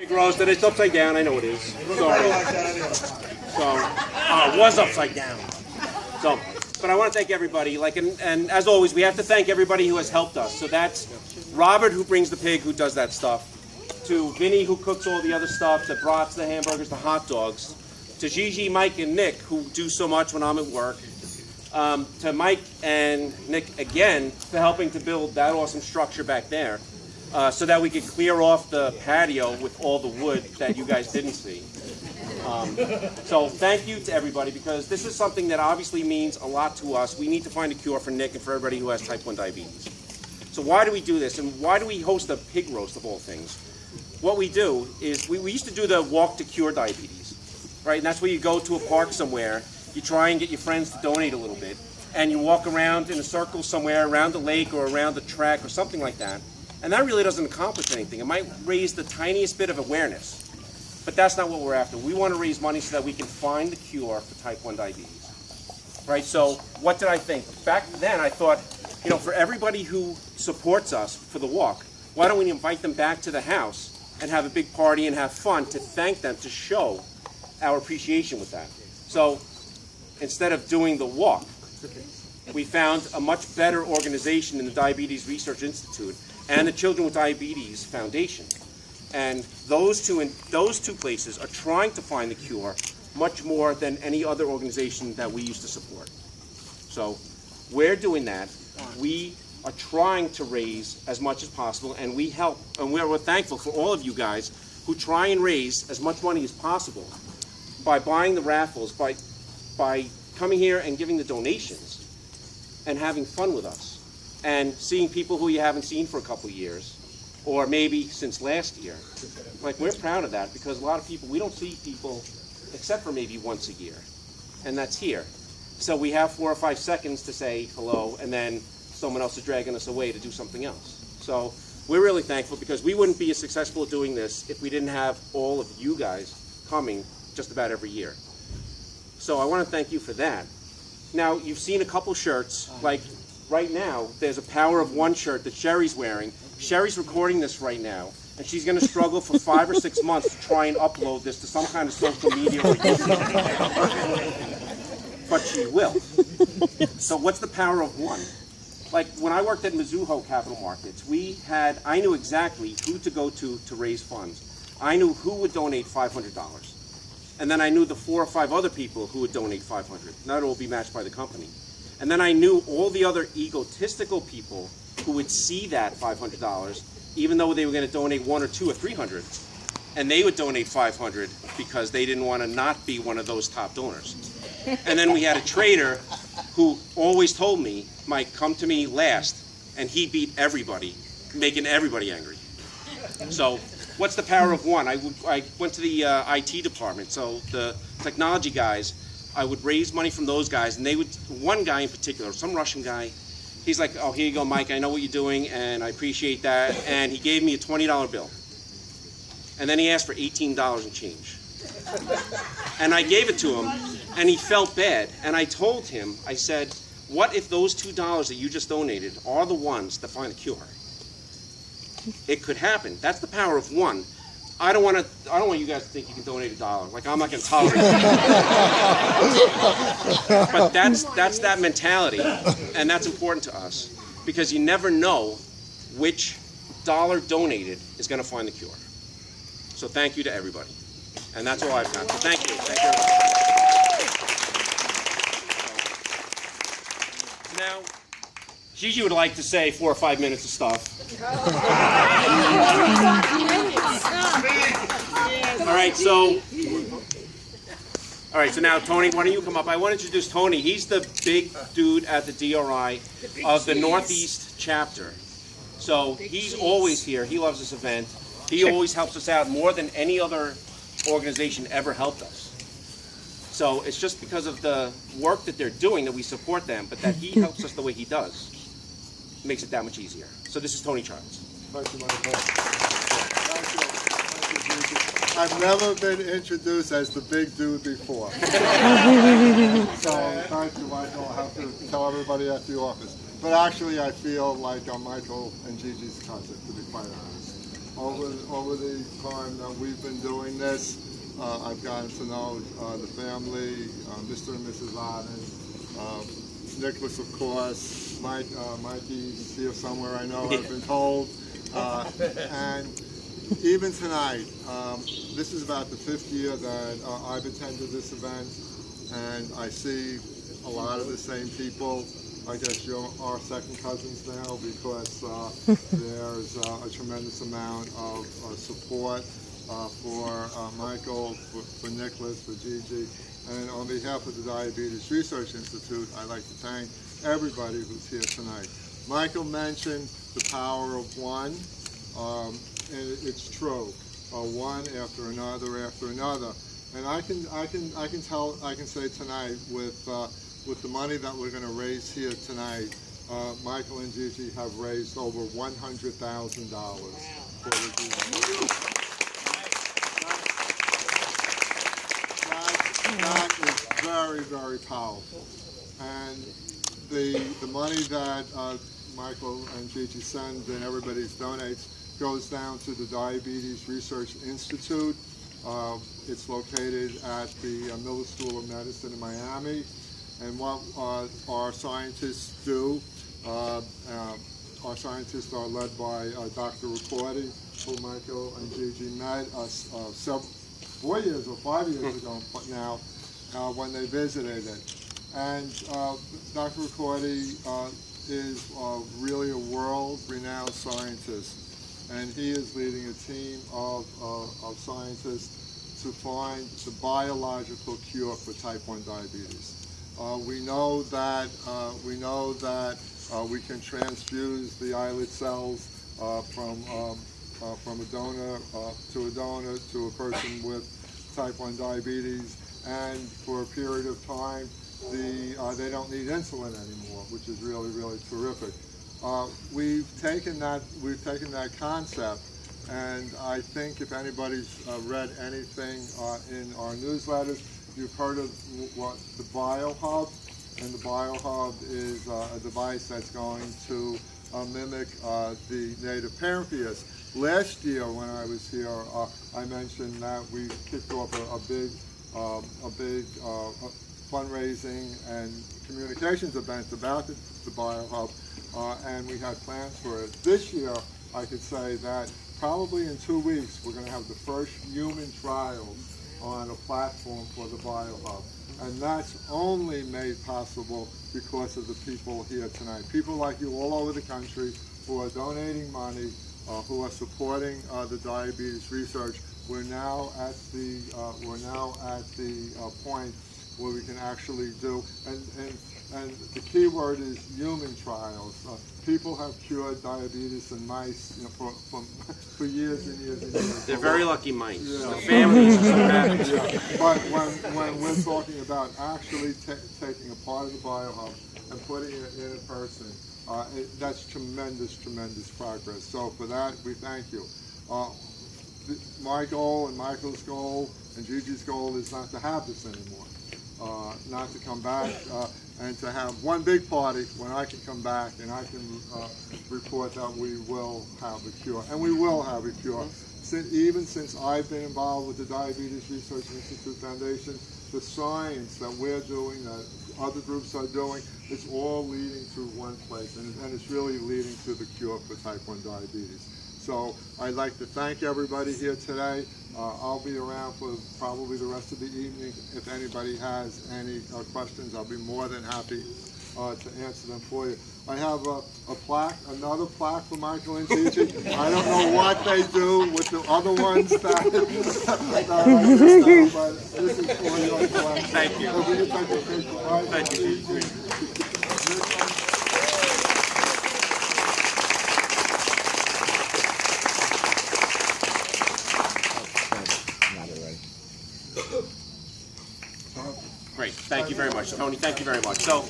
Big roast, and it's upside down. I know it is. Sorry. It was upside down. So, but I want to thank everybody. And as always, we have to thank everybody who has helped us. So that's Robert, who brings the pig, who does that stuff. To Vinny, who cooks all the other stuff, the brats, the hamburgers, the hot dogs. To Gigi, Mike, and Nick, who do so much when I'm at work. To Mike and Nick again for helping to build that awesome structure back there, so that we could clear off the patio with all the wood that you guys didn't see. So thank you to everybody, because this is something that obviously means a lot to us. We need to find a cure for Nick and for everybody who has type 1 diabetes. So why do we do this, and why do we host a pig roast of all things? What we do is we used to do the walk to cure diabetes, right? And that's where you go to a park somewhere, you try and get your friends to donate a little bit, and you walk around in a circle somewhere around the lake or around the track or something like that. And that really doesn't accomplish anything. It might raise the tiniest bit of awareness, but that's not what we're after. We want to raise money so that we can find the cure for type 1 diabetes, right? So what did I think? Back then I thought, you know, for everybody who supports us for the walk, why don't we invite them back to the house and have a big party and have fun to thank them, to show our appreciation with that. So instead of doing the walk, we found a much better organization in the Diabetes Research Institute and the Children with Diabetes Foundation. And those two places are trying to find the cure much more than any other organization that we used to support. So we're doing that. We are trying to raise as much as possible, and we help, and we're thankful for all of you guys who try and raise as much money as possible by buying the raffles, by coming here and giving the donations and having fun with us and seeing people who you haven't seen for a couple of years or maybe since last year. Like, we're proud of that, because a lot of people, we don't see people except for maybe once a year, and that's here. So we have 4 or 5 seconds to say hello, and then someone else is dragging us away to do something else. So we're really thankful, because we wouldn't be as successful at doing this if we didn't have all of you guys coming just about every year. So I want to thank you for that. Now, you've seen a couple shirts. Like right now, there's a Power of One shirt that Sherry's wearing. Sherry's recording this right now, and she's going to struggle for 5 or 6 months to try and upload this to some kind of social media or YouTube. But she will. So what's the power of one? Like, when I worked at Mizuho Capital Markets, I knew exactly who to go to raise funds. I knew who would donate $500. And then I knew the 4 or 5 other people who would donate $500. Not all will be matched by the company. And then I knew all the other egotistical people who would see that $500, even though they were going to donate 1 or 2 or 300, and they would donate 500 because they didn't want to not be one of those top donors. And then we had a trader who always told me, Mike, come to me last, and he beat everybody, making everybody angry. So what's the power of one? I went to the IT department, so the technology guys, I would raise money from those guys, and they would, one guy in particular, some Russian guy, he's like, oh, here you go, Mike, I know what you're doing, and I appreciate that, and he gave me a $20 bill. And then he asked for $18 and change. And I gave it to him, and he felt bad, and I told him, I said, what if those $2 that you just donated are the ones that find a cure? It could happen. That's the power of one. I don't want you guys to think you can donate $1. Like, I'm not going to tolerate that. But that's that mentality, and that's important to us, because you never know which dollar donated is going to find the cure. So thank you to everybody. And that's all I've got. So thank you. Thank you. Now, Gigi would like to say 4 or 5 minutes of stuff. All right, so now, Tony, why don't you come up? I want to introduce Tony. He's the big dude at the DRI of the Northeast chapter. So he's always here. He loves this event. He always helps us out more than any other organization ever helped us. So it's just because of the work that they're doing that we support them, but that he helps us the way he does. It makes it that much easier. So this is Tony Childs. Thank you, Michael. I've never been introduced as the big dude before. So thank you, Michael. I'll have to tell everybody at the office. But actually, I feel like I'm Michael and Gigi's cousin, to be quite honest. over the time that we've been doing this, I've gotten to know the family, Mr. and Mrs. Otten, Nicholas, of course, Mikey's here somewhere, I know, I've been told, and even tonight, this is about the 5th year that I've attended this event, and I see a lot of the same people. I guess you're our second cousins now, because there's a tremendous amount of support for Michael, for Nicholas, for Gigi, and on behalf of the Diabetes Research Institute, I'd like to thank everybody who's here tonight. Michael mentioned the power of one, and it's true. One after another, and I can say tonight with the money that we're going to raise here tonight, Michael and Gigi have raised over $100,000 for the Gigi. That is very, very powerful. And the money that Michael and Gigi send and everybody donates goes down to the Diabetes Research Institute. It's located at the Miller School of Medicine in Miami. And what our scientists do, our scientists are led by Dr. Ricordi, who Michael and Gigi met 4 years or 5 years ago now, when they visited it. And Dr. Ricordi is really a world-renowned scientist, and he is leading a team of scientists to find the biological cure for type 1 diabetes. We know that we can transfuse the islet cells from a donor to a person with type 1 diabetes, and for a period of time they don't need insulin anymore, which is really, really terrific. We've taken that concept, and I think if anybody's read anything in our newsletters, you've heard of what the BioHub, and the BioHub is a device that's going to mimic the native pancreas. Last year when I was here, I mentioned that we kicked off a big fundraising and communications event about the BioHub, and we had plans for it. This year, I could say that probably in 2 weeks, we're going to have the first human trials on a platform for the BioHub. And that's only made possible because of the people here tonight. People like you all over the country who are donating money, who are supporting the diabetes research. We're now at the point where we can actually do, and the key word is human trials. People have cured diabetes in mice, for years and years and years. They're very lucky mice. Yeah. The families are so happy. Yeah. But when we're talking about actually taking a part of the BioHub and putting it in a person, that's tremendous, tremendous progress. So for that, we thank you. My goal and Michael's goal and Gigi's goal is not to have this anymore. Not to come back and to have one big party when I can come back and I can report that we will have a cure. And we will have a cure. Even since I've been involved with the Diabetes Research Institute Foundation, the science that we're doing, that other groups are doing, it's all leading to one place, and it's really leading to the cure for type 1 diabetes. So I'd like to thank everybody here today. I'll be around for probably the rest of the evening. If anybody has any questions, I'll be more than happy to answer them for you. I have a plaque, another plaque for Michael and Gigi. I don't know what they do with the other ones that I missed out, but this is for your plaque. Thank you. If we could take a picture. All right, Thank you. Great. Thank you very much, Tony. Thank you very much. So.